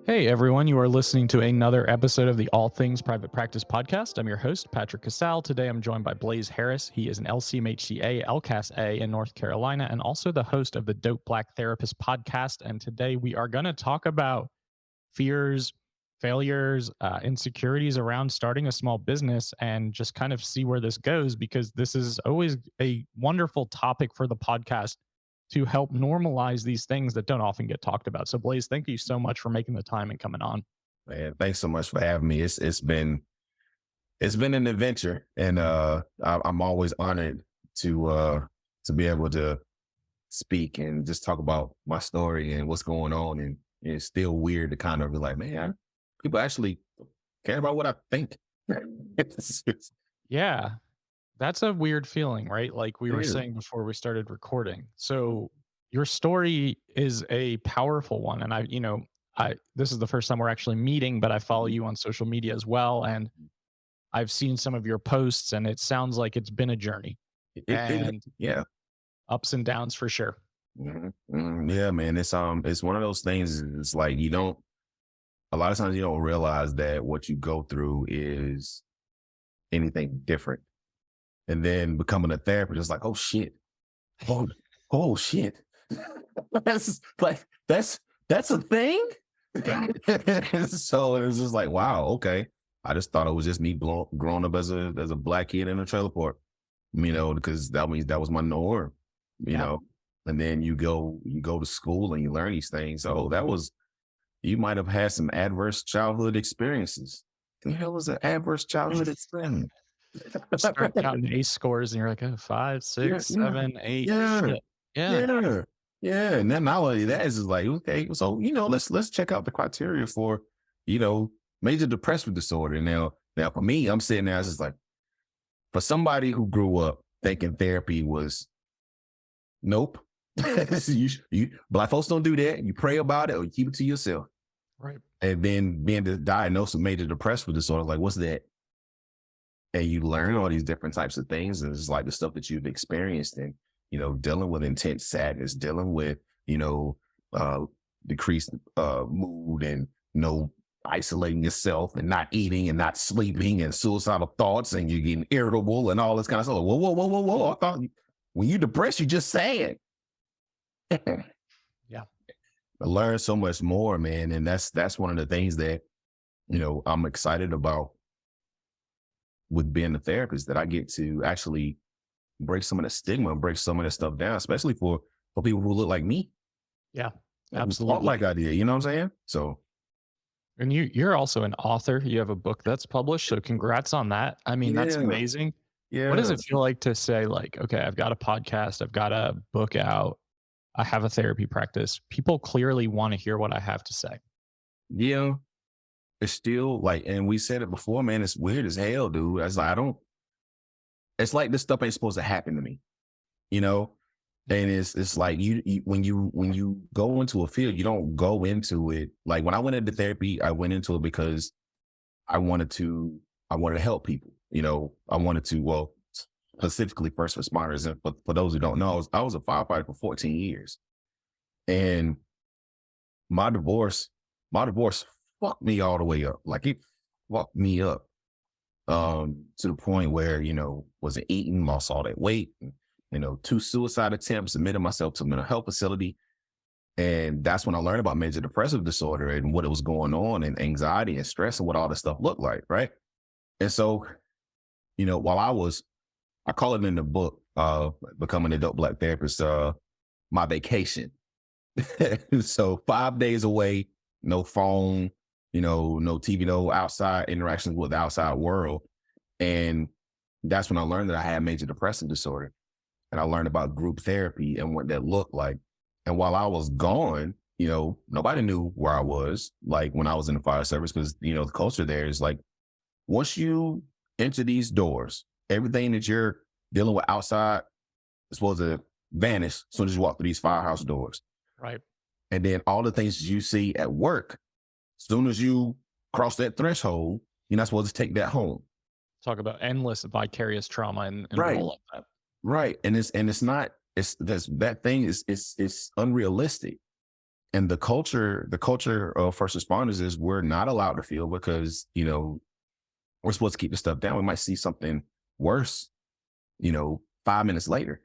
Hey everyone, you are listening to another episode of the All Things Private Practice podcast. I'm your host, Patrick.Casale. Today I'm joined by Blaise Harris. He is an LCMHCA, LCAS A in North Carolina, and also the host of the Dope Black Therapist podcast. And today we are going to talk about fears, failures, insecurities around starting a small business and just kind of see where this goes, because this is always a wonderful topic for the podcast to help normalize these things that don't often get talked about. So Blaise, thank you so much for making the time and coming on. Man, thanks so much for having me. It's been an adventure, and I'm always honored to be able to speak and just talk about my story and what's going on. And it's still weird to kind of be like, man, people actually care about what I think. Yeah, that's a weird feeling, right? Like we It were is. saying before we started recording. So your story is a powerful one. And I this is the first time we're actually meeting, but I follow you on social media as well. And I've seen some of your posts and it sounds like it's been a journey and Yeah. ups and downs for sure. Yeah, man. It's one of those things. It's like a lot of times you don't realize that what you go through is anything different. And then becoming a therapist is like, oh shit. Oh, oh shit. That's a thing. So it was just like, wow, okay. I just thought it was just me growing up as a black kid in a trailer park, because that means that was my norm, you Yeah. know. And then you go to school and you learn these things. So you might have had some adverse childhood experiences. The hell is an adverse childhood experience? Start counting ACE scores and you're like, oh, five, Yeah, six, yeah, 7, 8. yeah, Shit. Yeah. yeah, yeah. And then not only that is just like, okay, so let's check out the criteria for, you know, major depressive disorder. Now for me, I'm sitting there, it's just like, for somebody who grew up thinking therapy was nope. Black folks don't do that. You pray about it or you keep it to yourself. Right. And then being diagnosed with major depressive disorder, like, what's that? And you learn all these different types of things. And it's like the stuff that you've experienced and, dealing with intense sadness, dealing with, uh, decreased mood and, isolating yourself and not eating and not sleeping and suicidal thoughts and you're getting irritable and all this kind of stuff. Whoa, whoa, whoa, whoa, whoa. I thought when you're depressed, you just sad. I Yeah. learned so much more, man. And that's one of the things that, I'm excited about with being a therapist, that I get to actually break some of the stigma and break some of that stuff down, especially for people who look like me, Yeah. who thought Absolutely. like I did. You know what I'm saying? So And you're also an author. You have a book that's published. So congrats on that. I mean, that's yeah, amazing. What does yeah, it feel like to say, like, okay, I've got a podcast, I've got a book out, I have a therapy practice. People clearly want to hear what I have to say. yeah. It's still like, and we said it before, man. It's weird as hell, dude. It's like It's like this stuff ain't supposed to happen to me, you know. And it's like when you go into a field, you don't go into it like when I went into therapy. I went into it because I wanted to help people. I wanted to, well, specifically first responders. And for those who don't know, I was a firefighter for 14 years, and my divorce, my divorce fucked me all the way up. Like it fucked me up to the point where, wasn't eating, lost all that weight, and, 2 suicide attempts, admitted myself to a mental health facility. And that's when I learned about major depressive disorder and what it was going on and anxiety and stress and what all this stuff looked like. Right. And so, while I call it in the book, Becoming a Dope Black Therapist, my vacation. So 5 days away, no phone, no TV, no outside interactions with the outside world. And that's when I learned that I had major depressive disorder. And I learned about group therapy and what that looked like. And while I was gone, nobody knew where I was, like when I was in the fire service, because, the culture there is like, once you enter these doors, everything that you're dealing with outside is supposed to vanish as soon as you walk through these firehouse doors. Right. And then all the things you see at work, as soon as you cross that threshold, you're not supposed to take that home. Talk about endless vicarious trauma and Right. all of that. Right. And it's not, that thing is unrealistic. And the culture of first responders is we're not allowed to feel because, we're supposed to keep the stuff down. We might see something worse, 5 minutes later.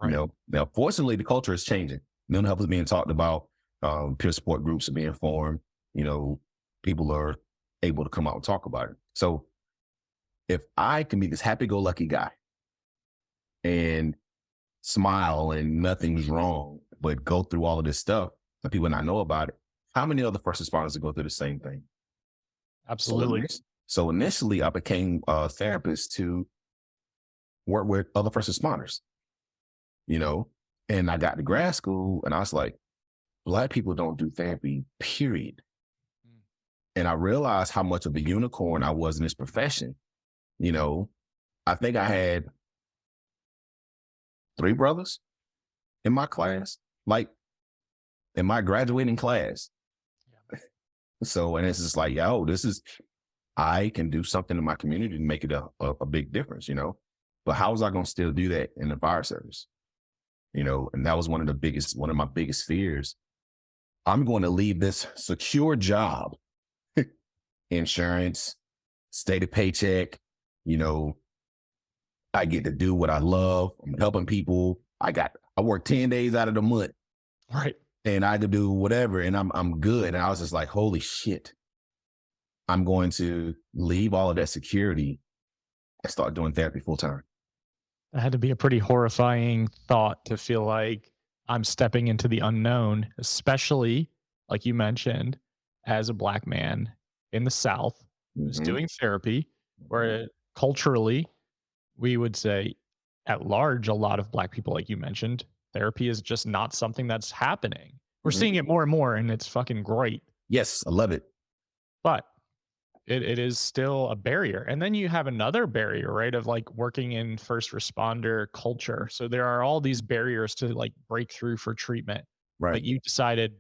Right. Now, fortunately, the culture is changing. Mental health is being talked about. Peer support groups are being formed. People are able to come out and talk about it. So if I can be this happy-go-lucky guy and smile and nothing's wrong, but go through all of this stuff and people not know about it, how many other first responders go through the same thing? Absolutely. So initially, I became a therapist to work with other first responders, and I got to grad school and I was like, Black people don't do therapy, period. And I realized how much of a unicorn I was in this profession. I think I had 3 brothers in my class, like in my graduating class. So, and it's just like, I can do something in my community to make it a big difference, but how was I going to still do that in the fire service? And that was one of my biggest fears. I'm going to leave this secure job, insurance, steady paycheck, I get to do what I love. I'm helping people. I work 10 days out of the month. Right. And I could do whatever and I'm good. And I was just like, holy shit. I'm going to leave all of that security and start doing therapy full time. That had to be a pretty horrifying thought to feel like I'm stepping into the unknown, especially like you mentioned, as a Black man in the South who's doing therapy, where culturally we would say at large, a lot of Black people, like you mentioned, therapy is just not something that's happening. We're seeing it more and more, and it's fucking great. Yes, I love it. But it is still a barrier. And then you have another barrier, right, of like working in first responder culture. So there are all these barriers to like break through for treatment. Right. But you decided,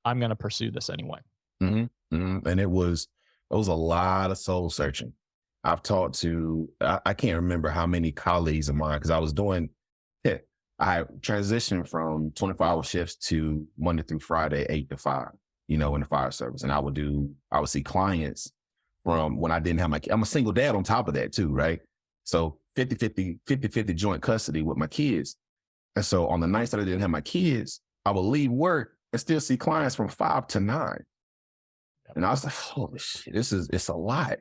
I'm going to pursue this anyway. And it was a lot of soul searching. I've talked to, I can't remember how many colleagues of mine, because I transitioned from 24-hour shifts to Monday through Friday, 8 to 5, in the fire service. And I would see clients from when I didn't have I'm a single dad on top of that too, right? So 50-50 joint custody with my kids. And so on the nights that I didn't have my kids, I would leave work and still see clients from 5 to 9. And I was like, holy shit, it's a lot,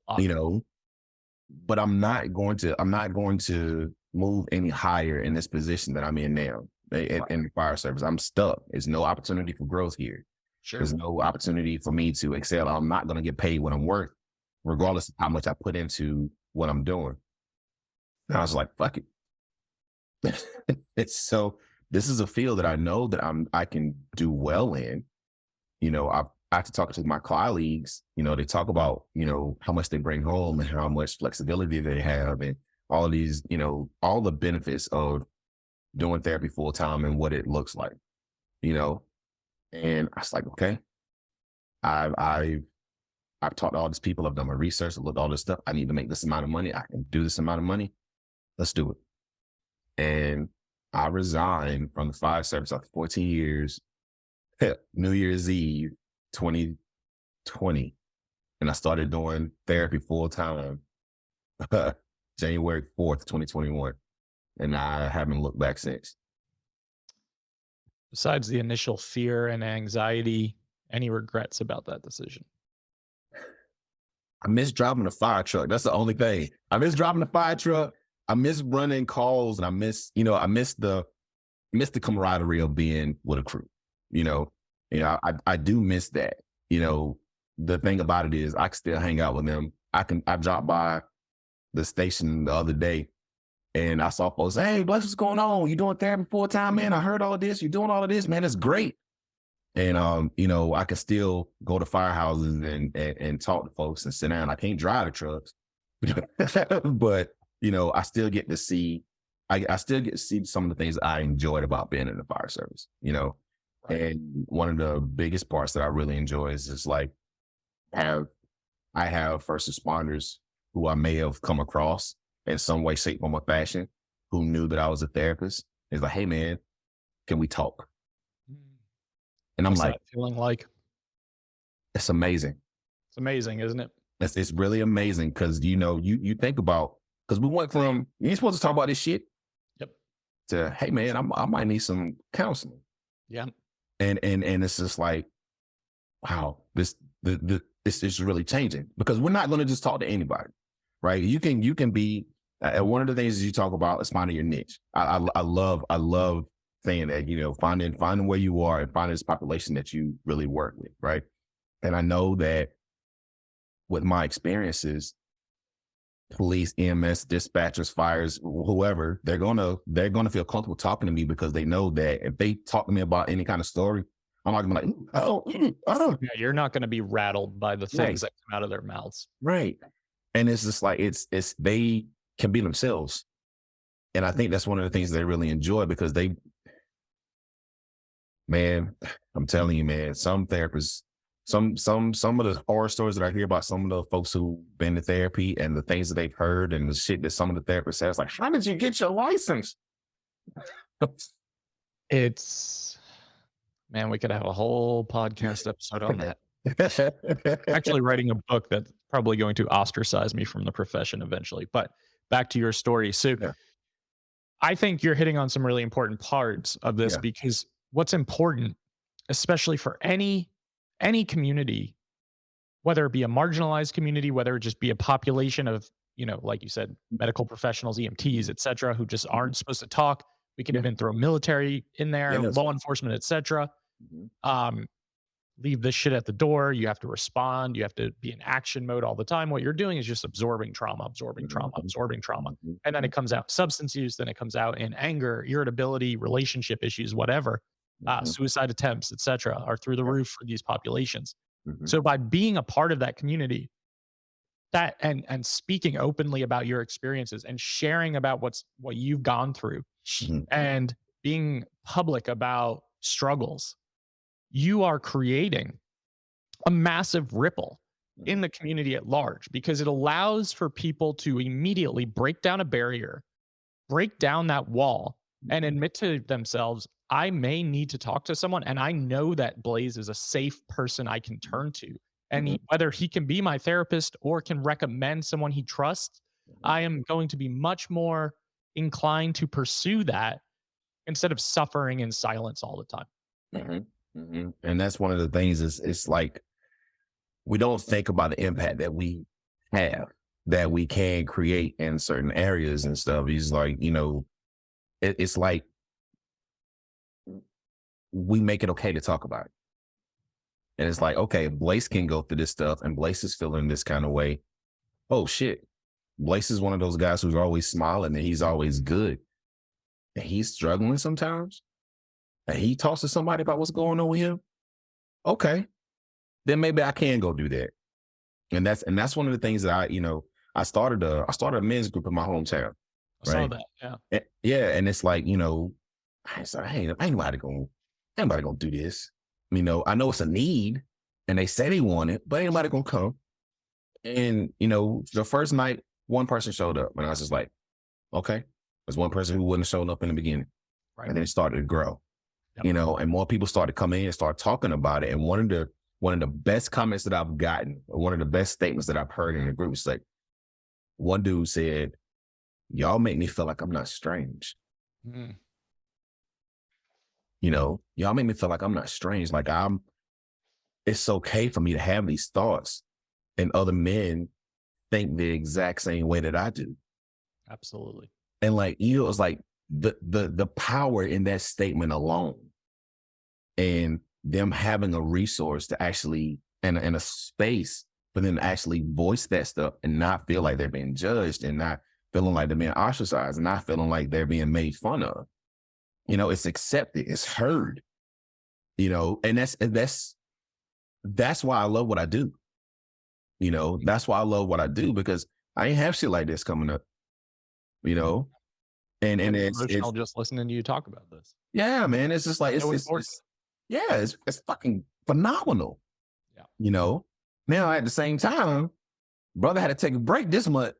but I'm not going to move any higher in this position that I'm in now in the fire service. I'm stuck. There's no opportunity for growth here. Sure. There's no opportunity for me to excel. I'm not going to get paid what I'm worth, regardless of how much I put into what I'm doing. And I was like, fuck it. So this is a field that I know that I can do well in. I have to talk to my colleagues, they talk about, how much they bring home and how much flexibility they have and all of these, all the benefits of doing therapy full time and what it looks like, and I was like, okay, I've talked to all these people. I've done my research. I've looked at all this stuff. I need to make this amount of money. I can do this amount of money. Let's do it. And I resigned from the fire service after 14 years, New Year's Eve, 2020. And I started doing therapy full time, January 4th, 2021. And I haven't looked back since. Besides the initial fear and anxiety, any regrets about that decision? I miss driving a fire truck. That's the only thing. I miss driving a fire truck. I miss running calls, and I miss the camaraderie of being with a crew. I do miss that. The thing about it is I can still hang out with them. I dropped by the station the other day and I saw folks, hey, Blaise, what's going on? You doing therapy full time, man? I heard all of this. You're doing all of this, man. It's great. And, I can still go to firehouses and talk to folks and sit down. I can't drive the trucks, but, I still get to see, I still get to see some of the things I enjoyed about being in the fire service, And one of the biggest parts that I really enjoy is just like, I have first responders who I may have come across in some way, shape, form, or fashion, who knew that I was a therapist. It's like, hey man, can we talk? And I'm What's like, that feeling like? it's amazing. It's amazing, isn't it? It's really amazing because, you think about, because we went from, you ain't supposed to talk about this shit Yep. to, hey, man, I might need some counseling. Yeah. And it's just like, wow, this is really changing, because we're not going to just talk to anybody, right? You can be, one of the things you talk about is finding your niche. I love saying that, finding where you are and finding this population that you really work with, right? And I know that with my experiences, police, EMS, dispatchers, fires, whoever, they're gonna feel comfortable talking to me, because they know that if they talk to me about any kind of story, I'm not gonna be like, oh. Yeah, you're not going to be rattled by the Right. things that come out of their mouths. Right. And it's just like, it's they can be themselves. And I think that's one of the things they really enjoy, because man, I'm telling you, man, some therapists, some of the horror stories that I hear about some of the folks who've been to therapy and the things that they've heard and the shit that some of the therapists say, it's like, how did you get your license? Man, we could have a whole podcast episode on that. Actually writing a book that's probably going to ostracize me from the profession eventually. But back to your story. So Yeah. I think you're hitting on some really important parts of this, Yeah. because what's important, especially for any community, whether it be a marginalized community, whether it just be a population of, like you said, medical professionals, EMTs, et cetera, who just aren't supposed to talk. We can Yeah. even throw military in there, Yeah, law enforcement, et cetera. Mhm. Leave this shit at the door. You have to respond. You have to be in action mode all the time. What you're doing is just absorbing trauma. Mhm. And then it comes out in substance use. Then it comes out in anger, irritability, relationship issues, whatever. Mhm. Suicide attempts, et cetera, are through the roof for these populations. Mhm. So by being a part of that community, that and speaking openly about your experiences and sharing about what you've gone through, Mhm. and being public about struggles, you are creating a massive ripple in the community at large, because it allows for people to immediately break down a barrier, break down that wall, and admit to themselves, I may need to talk to someone, and I know that Blaise is a safe person I can turn to. And whether he can be my therapist or can recommend someone he trusts, I am going to be much more inclined to pursue that instead of suffering in silence all the time. Mhm. Mhm. And that's one of the things, is it's like, we don't think about the impact that we have, that we can create in certain areas and stuff. He's like, it's like we make it okay to talk about it. And it's like, okay, Blaise can go through this stuff and Blaise is feeling this kind of way. Oh shit. Blaise is one of those guys who's always smiling and he's always good. And he's struggling sometimes. And he talks to somebody about what's going on with him. Okay. Then maybe I can go do that. And that's one of the things that I started a men's group in my hometown. I saw Right. that. Yeah. Yeah. And it's like, I said, hey, ain't nobody gonna do this. I know it's a need and they say they want it, but ain't nobody gonna come. And, the first night, one person showed up and I was just like, okay, there's one person who wouldn't have shown up in the beginning. Right. And then it started to grow, Yep. and more people started coming in and start talking about it. And one of the best comments that I've gotten, or one of the best statements that I've heard in the group is like, one dude said, y'all make me feel like I'm not strange. Mm. Y'all make me feel like I'm not strange. Like it's okay for me to have these thoughts and other men think the exact same way that I do. Absolutely. And like, it's like the power in that statement alone, and them having a resource to actually, and a space for them to actually voice that stuff and not feel like they're being judged, and not feeling like they're being ostracized, and not feeling like they're being made fun of. It's accepted, it's heard, and that's why I love what I do. That's why I love what I do, because I ain't have shit like this coming up, and it's emotional just listening to you talk about this. yeah, man, it's just like, it's fucking phenomenal. Yeah. Now at the same time, brother had to take a break this month.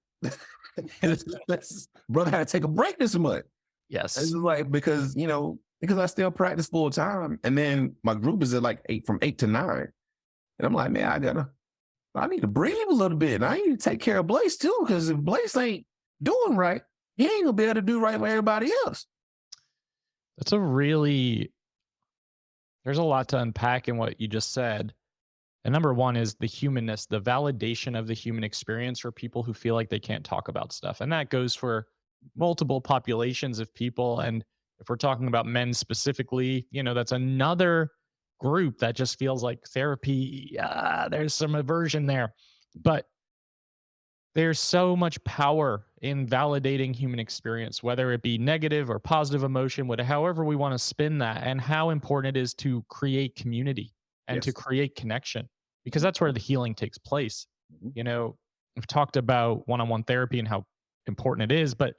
Brother had to take a break this month. Yes. It's like, because, because I still practice full time. And then my group is at like from 8 to 9. And I'm like, man, I need to breathe a little bit. And I need to take care of Blaise too. Because if Blaise ain't doing right, he ain't gonna be able to do right with everybody else. That's there's a lot to unpack in what you just said. And number one is the humanness, the validation of the human experience for people who feel like they can't talk about stuff. And that goes for multiple populations of people. And if we're talking about men specifically, that's another group that just feels like therapy. There's some aversion there. But there's so much power in validating human experience, whether it be negative or positive emotion, however we want to spin that, and how important it is to create community and to Yes. create connection, because that's where the healing takes place. Mhm. We've talked about one-on-one therapy and how important it is, but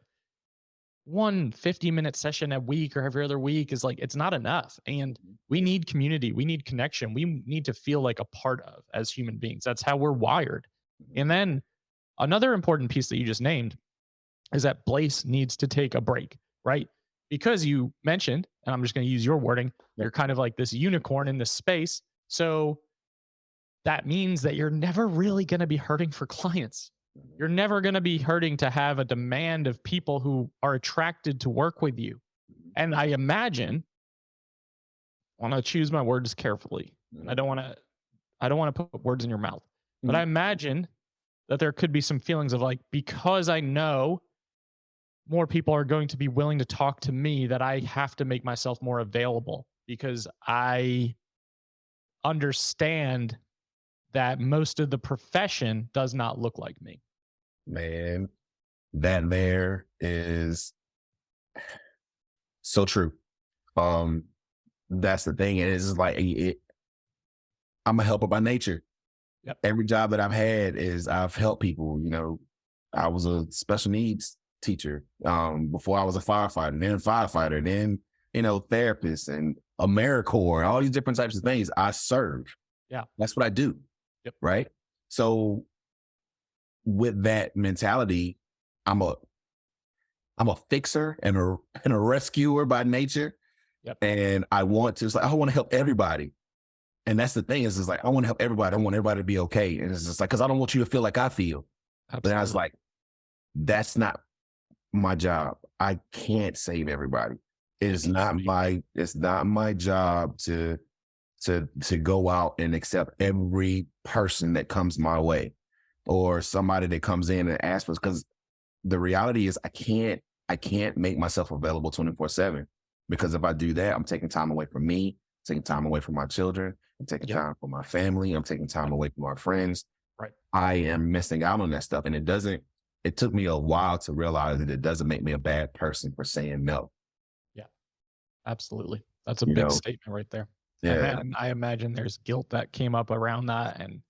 one 50-minute session a week or every other week is like, it's not enough. And we need community. We need connection. We need to feel like a part of as human beings. That's how we're wired. And then another important piece that you just named is that Blaise needs to take a break, right? Because you mentioned, and I'm just going to use your wording, you're kind of like this unicorn in this space. So that means that you're never really going to be hurting for clients. You're never going to be hurting to have a demand of people who are attracted to work with you. And I imagine, I want to choose my words carefully. I don't want to put words in your mouth, but I imagine that there could be some feelings of like, because I know more people are going to be willing to talk to me, that I have to make myself more available, because I understand that most of the profession does not look like me. Man, that there is so true. That's the thing. It's like I'm a helper by nature. Yep. Every job that I've had is I've helped people. I was a special needs teacher before I was a firefighter, then therapist and AmeriCorps, all these different types of things. I serve. Yeah. That's what I do. Yep. Right. So with that mentality, I'm a fixer and a rescuer by nature. Yep. And I want to help everybody. And that's the thing is like, I want to help everybody. I want everybody to be okay. And it's just like, cause I don't want you to feel like I feel. Absolutely. But I was like, that's not my job. I can't save everybody. It's not my job to go out and accept every person that comes my way or somebody that comes in and asks for, because the reality is I can't make myself available 24/7, because if I do that, I'm taking time away from me, taking time away from my children, I'm taking time for my family, I'm taking time away from our friends. Right. I am missing out on that stuff. And it took me a while to realize that it doesn't make me a bad person for saying no. Yeah, absolutely. That's a big statement right there. Yeah. And I imagine there's guilt that came up around that, and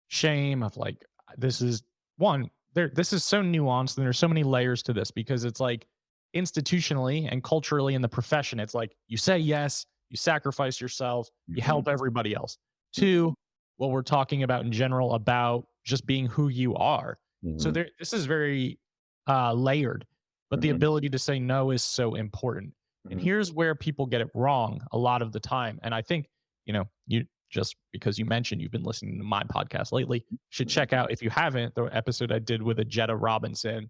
shame of like, this is so nuanced, and there's so many layers to this, because it's like institutionally and culturally in the profession, it's like you say yes, you sacrifice yourself, you help everybody else. To what we're talking about in general, about just being who you are. So this is very layered, but the ability to say no is so important. And here's where people get it wrong a lot of the time. And I think, you just because you mentioned you've been listening to my podcast lately, should check out, if you haven't, the episode I did with Jetta Robinson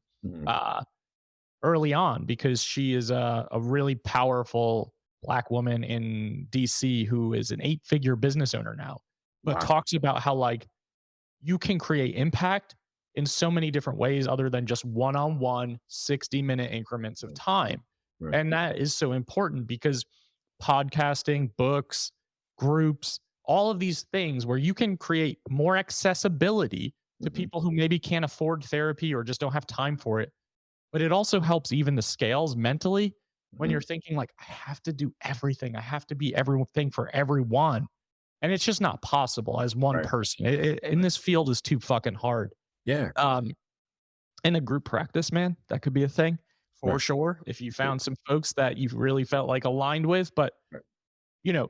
early on, because she is a really powerful Black woman in DC who is an 8-figure business owner now, but talks about how like you can create impact in so many different ways other than just one-on-one 60-minute increments of time. Right. And that is so important, because podcasting, books, groups, all of these things where you can create more accessibility to people who maybe can't afford therapy or just don't have time for it. But it also helps even the scales mentally when you're thinking like, I have to do everything. I have to be everything for everyone. And it's just not possible as one person. In this field is too fucking hard. Yeah. In a group practice, man, that could be a thing for sure. If you found some folks that you really felt like aligned with, but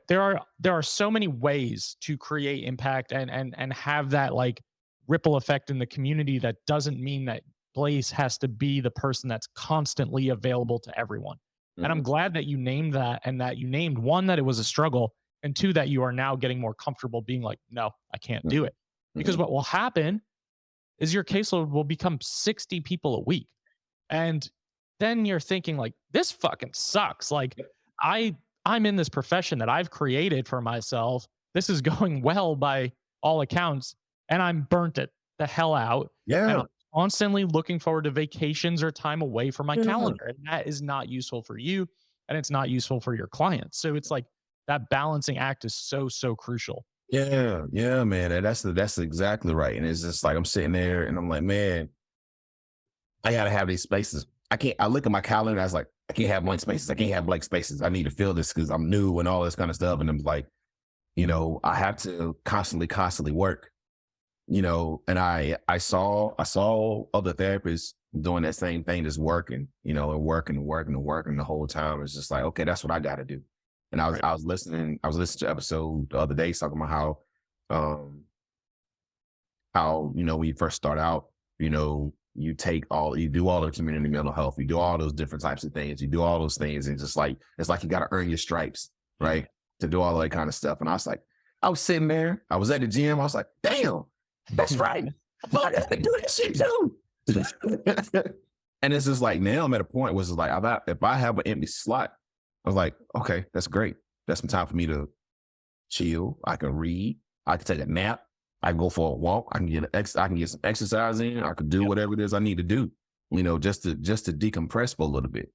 there are so many ways to create impact and have that like ripple effect in the community. That doesn't mean that Blaise has to be the person that's constantly available to everyone. And I'm glad that you named that, and that you named, one, that it was a struggle, and two, that you are now getting more comfortable being like, no, I can't do it. Because what will happen is your caseload will become 60 people a week. And then you're thinking like, this fucking sucks. Like I I'm in this profession that I've created for myself. This is going well by all accounts, and I'm burnt it the hell out. And Yeah. I'm constantly looking forward to vacations or time away from my Yeah. calendar. And that is not useful for you, and it's not useful for your clients. So it's like that balancing act is so, so crucial. Yeah. Yeah, man. And that's exactly right. And it's just like I'm sitting there and I'm like, man, I gotta have these spaces. I look at my calendar and I was like, I can't have blank spaces. I can't have blank spaces. I need to fill this because I'm new and all this kind of stuff. And I'm like, I have to constantly work, and I saw other therapists doing that same thing, just working, and working the whole time. It's just like, okay, that's what I gotta do. And Right. I was listening to episode the other day talking about um when you first start out, you do all the community mental health, you do all those different types of things, you do all those things, and just like it's like you got to earn your stripes, Mhm. right, to do all that kind of stuff. And I was sitting there, I was at the gym, I was like, damn, that's right, I gotta do that shit too. And it's just like now I'm at a point where it's like if I have an empty slot, I was like, okay, that's great. That's some time for me to chill. I can read. I can take a nap. I can go for a walk. I can get some exercise in. I could do Yep. whatever it is I need to do, just to decompress for a little bit.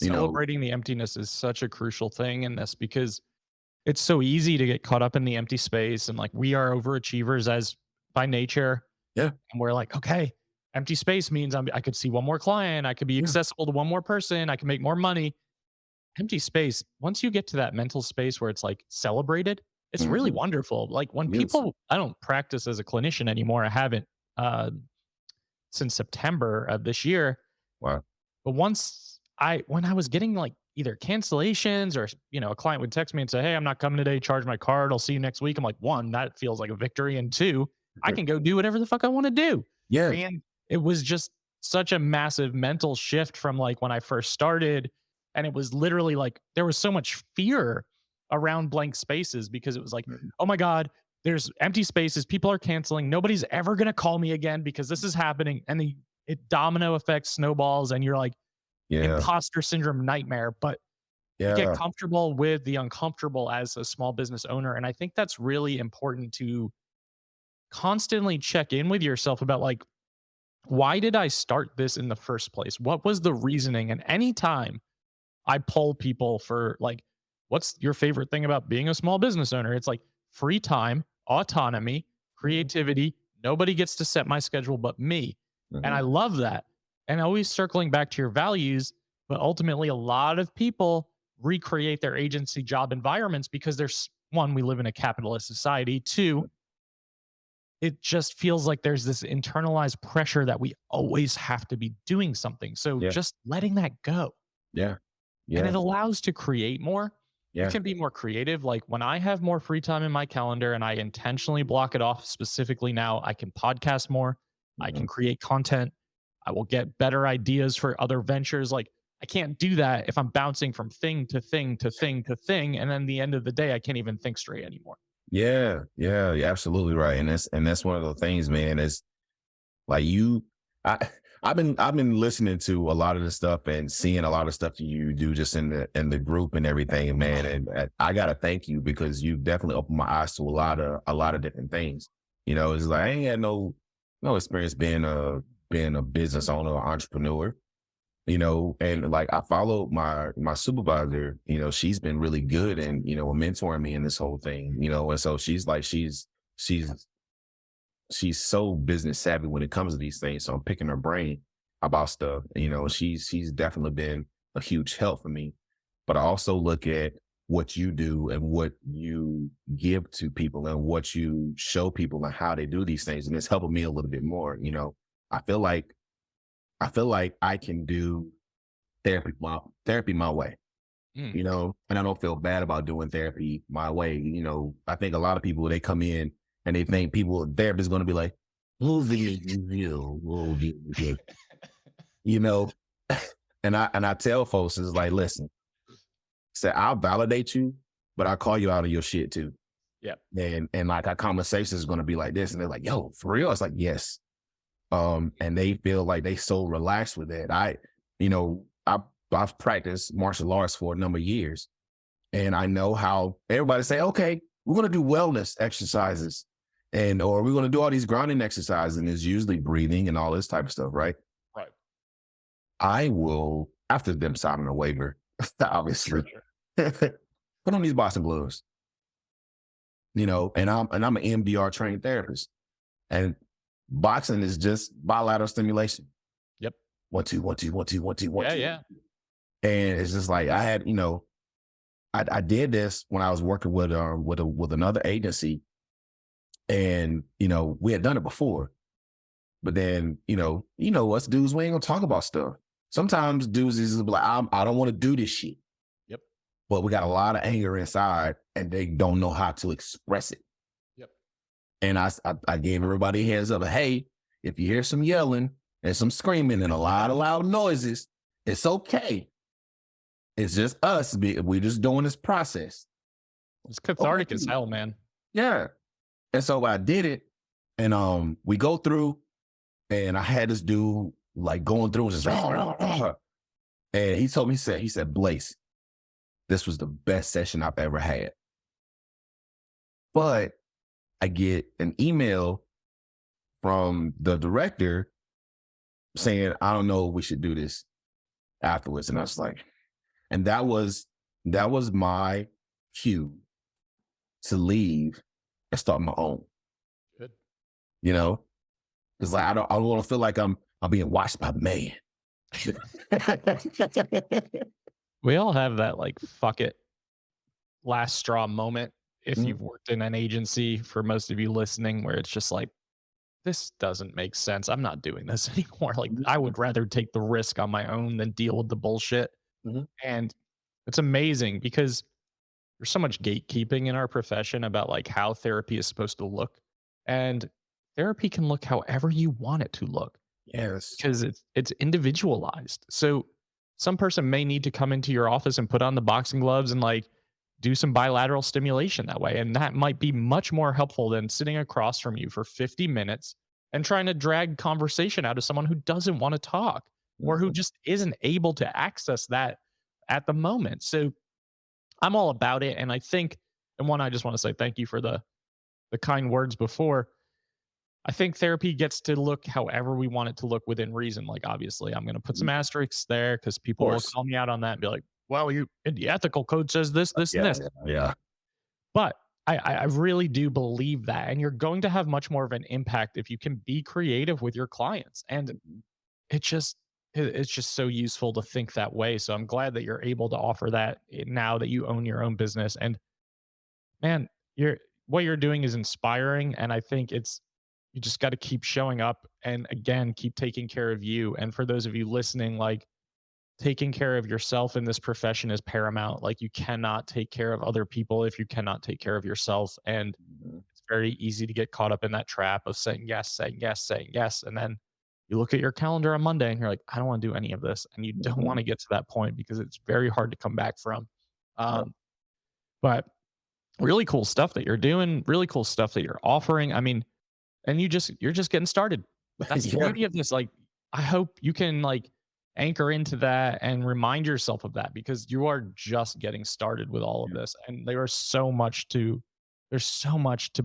You know, Celebrating the emptiness is such a crucial thing in this, because it's so easy to get caught up in the empty space, and like we are overachievers as by nature, yeah, and we're like, okay, empty space means I could see one more client, I could be yeah, accessible to one more person, I can make more money. Empty space, once you get to that mental space where it's like celebrated, it's really hmm, wonderful. Like when yes, people, I don't practice as a clinician anymore. I haven't uh since September of this year. wow, But when I was getting like either cancellations or, a client would text me and say, "Hey, I'm not coming today. Charge my card. I'll see you next week." I'm like, one, that feels like a victory, and two, I can go do whatever the fuck I want to do. yeah, And it was just such a massive mental shift from like when I first started, and it was literally like there was so much fear around blank spaces, because it was like, mhm, "Oh my god, there's empty spaces. People are canceling. Nobody's ever going to call me again because this is happening." And it domino effect snowballs, and you're like, yeah, imposter syndrome nightmare. But you get yeah, comfortable with the uncomfortable as a small business owner. And I think that's really important to constantly check in with yourself about like, why did I start this in the first place? What was the reasoning? And anytime I poll people for like, what's your favorite thing about being a small business owner? It's like free time, autonomy, mhm, creativity. Nobody gets to set my schedule but me. And I mhm, love that. And always circling back to your values, but ultimately, a lot of people recreate their agency job environments because there's one, we live in a capitalist society. Two, it just feels like there's this internalized pressure that we always have to be doing something. So yeah, just letting that go, yeah, and yeah, it allows to create more. You yeah, can be more creative. Like when I have more free time in my calendar and I intentionally block it off specifically now, I can podcast more, I mhm, can create content, I will get better ideas for other ventures. Like I can't do that if I'm bouncing from thing to thing to thing to thing. And then the end of the day, I can't even think straight anymore. yeah, yeah, you're absolutely right. And that's one of the things, man. Is like I I've been listening to a lot of the stuff and seeing a lot of stuff you do just in the group and everything, man. And I gotta thank you because you definitely opened my eyes to a lot of different things. It's like I ain't had no experience being a business owner or entrepreneur. And like I followed my supervisor. She's been really good and mentoring me in this whole thing. And so she's she's so business savvy when it comes to these things. So I'm picking her brain about stuff. She's definitely been a huge help for me. But I also look at what you do and what you give to people and what you show people and how they do these things. And it's helping me a little bit more. I feel like I can do therapy my way. Mm. And I don't feel bad about doing therapy my way. I think a lot of people, they come in and they think therapists going to be like, "Move it, you know, you know." And I tell folks, it's like, listen, say I'll validate you, but I'll call you out of your shit too. Yep. And like our conversation is going to be like this. And they're like, yo, for real? It's like, yes. And they feel like they so relaxed with it. I've practiced martial arts for a number of years, and I know how everybody say, okay, we're going to do wellness exercises or we're going to do all these grounding exercises. And it's usually breathing and all this type of stuff. Right. Right. I will, after them signing a waiver, obviously, Sure. put on these boxing gloves, and I'm an MDR trained therapist, and boxing is just bilateral stimulation. Yep. 1, 2, 1, 2, 1, 2, 1, 2, 1, 2. Yeah. And it's just like I had, I did this when I was working with another agency, and we had done it before, but then us dudes, we ain't gonna talk about stuff. Sometimes dudes is like, I don't want to do this shit. Yep. But we got a lot of anger inside, and they don't know how to express it. Yep. And I gave everybody a heads up. Hey, if you hear some yelling and some screaming and a lot of loud noises, it's okay. It's just us. We're just doing this process. It's cathartic as hell, man. Yeah. And so I did it, and we go through, and I had this dude like going through and just, and he told me, he said, Blaise, this was the best session I've ever had. But I get an email from the director saying, I don't know if we should do this afterwards. And I was like, and that was my cue to leave and start my own. Good. Because like I don't want to feel like I'm being watched by the man. We all have that like fuck it last straw moment if you've worked in an agency, for most of you listening, where it's just like, this doesn't make sense. I'm not doing this anymore. Like I would rather take the risk on my own than deal with the bullshit. And it's amazing because there's so much gatekeeping in our profession about like how therapy is supposed to look. And therapy can look however you want it to look. Yes. Because it's individualized. So some person may need to come into your office and put on the boxing gloves and like do some bilateral stimulation that way. And that might be much more helpful than sitting across from you for 50 minutes and trying to drag conversation out of someone who doesn't want to talk or who just isn't able to access that at the moment. So I'm all about it. And I think, and one, I just want to say thank you for the kind words before. I think therapy gets to look however we want it to look within reason. Like, obviously, I'm going to put some asterisks there because people will call me out on that and be like, well, the ethical code says this, and this. Yeah. But I really do believe that. And you're going to have much more of an impact if you can be creative with your clients. And it's just so useful to think that way. So I'm glad that you're able to offer that now that you own your own business. And man, what you're doing is inspiring. And I think you just got to keep showing up and again, keep taking care of you. And for those of you listening, like taking care of yourself in this profession is paramount. Like you cannot take care of other people if you cannot take care of yourself. And it's very easy to get caught up in that trap of saying yes, saying yes, saying yes. And then you look at your calendar on Monday and you're like, I don't want to do any of this. And you don't want to get to that point because it's very hard to come back from. But really cool stuff that you're doing, really cool stuff that you're offering. I mean, and you're just getting started. That's the beauty of this. Like, I hope you can like anchor into that and remind yourself of that because you are just getting started with all of this. And there's so much to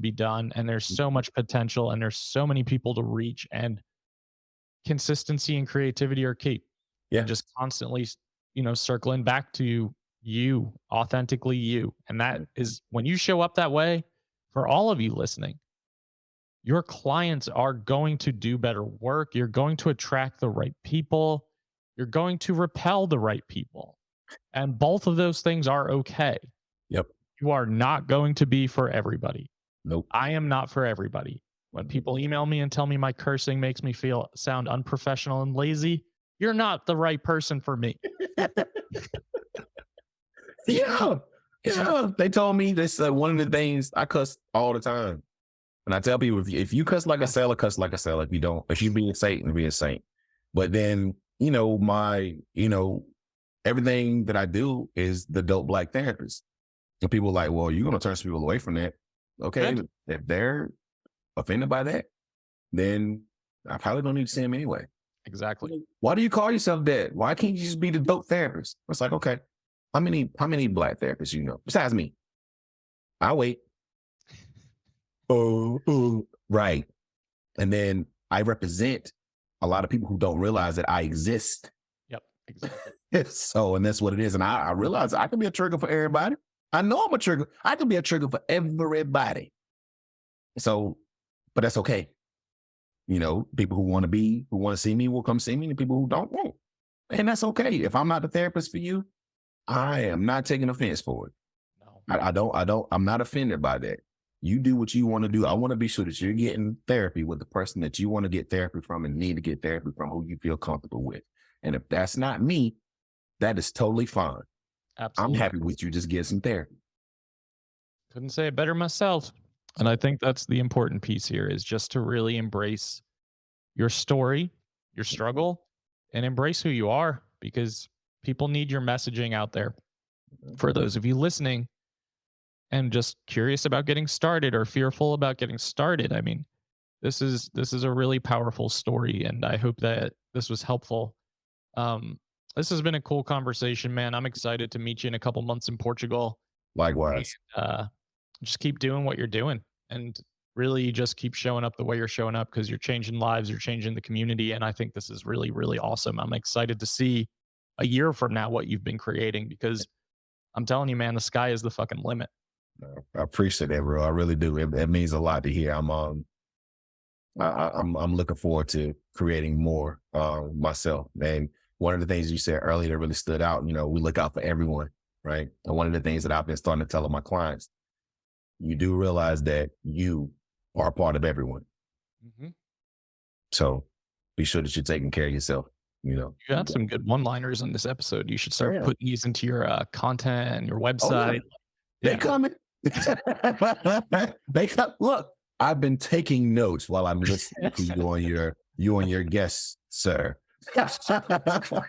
be done and there's so much potential and there's so many people to reach and consistency and creativity are key. Yeah. And just constantly, circling back to you, authentically you. And that is when you show up that way for all of you listening, your clients are going to do better work. You're going to attract the right people. You're going to repel the right people. And both of those things are okay. Yep. You are not going to be for everybody. Nope. I am not for everybody. When people email me and tell me my cursing makes me sound unprofessional and lazy, you're not the right person for me. Yeah. They told me this one of the things I cuss all the time. And I tell people, if you cuss like a sailor, cuss like a sailor. If you don't, if you be a saint, be a saint. But then everything that I do is the dope Black therapist. And people are like, well, you're going to turn some people away from that. Okay. Good. If they're offended by that, then I probably don't need to see them anyway. Exactly. Why do you call yourself that? Why can't you just be the dope therapist? It's like, okay, how many Black therapists you know besides me? I'll wait. Oh, right. And then I represent a lot of people who don't realize that I exist. Yep. Exactly. So, and that's what it is. And I realize I can be a trigger for everybody. I know I'm a trigger. I can be a trigger for everybody. So, but that's okay. People who want to see me will come see me, and people who don't won't. And that's okay. If I'm not the therapist for you, I am not taking offense for it. No. I'm not offended by that. You do what you want to do. I want to be sure that you're getting therapy with the person that you want to get therapy from and need to get therapy from, who you feel comfortable with. And if that's not me, that is totally fine. Absolutely. I'm happy with you just getting some therapy. Couldn't say it better myself. And I think that's the important piece here, is just to really embrace your story, your struggle, and embrace who you are, because people need your messaging out there. For those of you listening and just curious about getting started or fearful about getting started, I mean, this is a really powerful story, and I hope that this was helpful. This has been a cool conversation, man. I'm excited to meet you in a couple months in Portugal. Likewise. Just keep doing what you're doing, and really just keep showing up the way you're showing up, because you're changing lives, you're changing the community. And I think this is really, really awesome. I'm excited to see a year from now what you've been creating, because I'm telling you, man, the sky is the fucking limit. I appreciate that, bro. I really do. It means a lot to hear. I'm looking forward to creating more myself. And one of the things you said earlier that really stood out, we look out for everyone, right? And one of the things that I've been starting to tell my clients, you do realize that you are a part of everyone. Mm-hmm. So be sure that you're taking care of yourself. You had some good one-liners in this episode. You should start putting these into your content and your website. They coming. They come. Look, I've been taking notes while I'm listening to you on your guests, sir.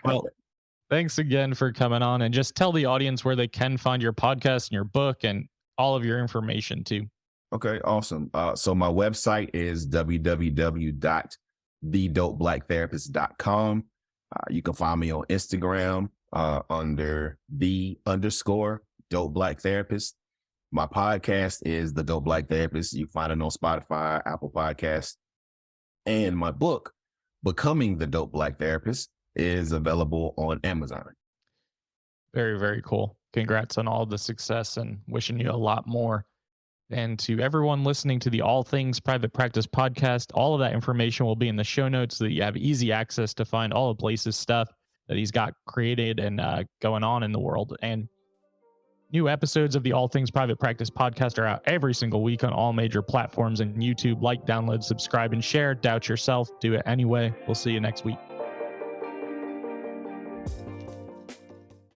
Well, thanks again for coming on, and just tell the audience where they can find your podcast and your book and all of your information too. Okay, awesome. So my website is www.thedopeblackTherapist.com. You can find me on Instagram under _dope_black_therapist. My podcast is The Dope Black Therapist. You can find it on Spotify, Apple Podcasts. And my book, Becoming the Dope Black Therapist, is available on Amazon. Very, very cool. Congrats on all the success, and wishing you a lot more. And to everyone listening to the All Things Private Practice podcast, all of that information will be in the show notes, so that you have easy access to find all of Blaise's stuff that he's got created and going on in the world. And new episodes of the All Things Private Practice podcast are out every single week on all major platforms and YouTube. Like, download, subscribe, and share. Doubt yourself. Do it anyway. We'll see you next week.